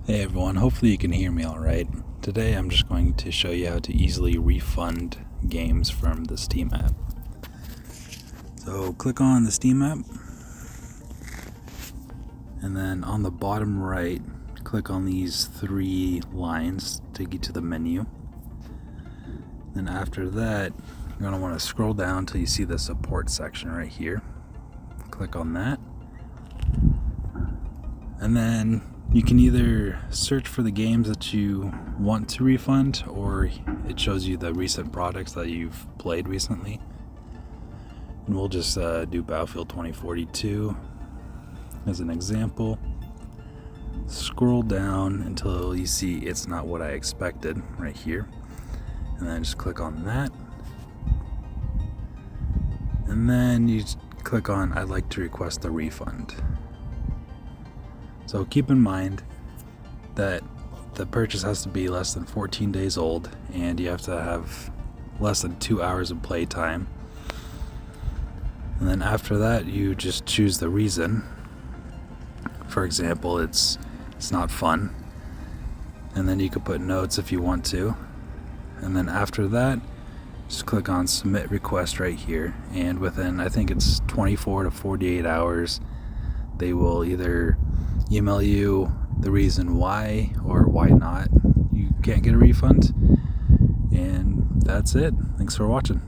Hey everyone, hopefully you can hear me alright. Today I'm just going to show you how to easily refund games from the Steam app. So click on the Steam app, and then on the bottom right, click on these three lines to take you to the menu. Then after that, you're going to want to scroll down until you see the support section right here. Click on that. And then you can either search for the games that you want to refund, or it shows you the recent products that you've played recently. And we'll just do Battlefield 2042 as an example. Scroll down until you see It's Not What I Expected right here. And then just click on that. And then you click on I'd like to request a refund. So keep in mind that the purchase has to be less than 14 days old, and you have to have less than 2 hours of play time. And then after that, you just choose the reason. For example, it's not fun. And then you could put notes if you want to. And then after that, just click on submit request right here. And within, I think it's 24 to 48 hours, they will either email you the reason why or why not you can't get a refund. And that's it. Thanks for watching.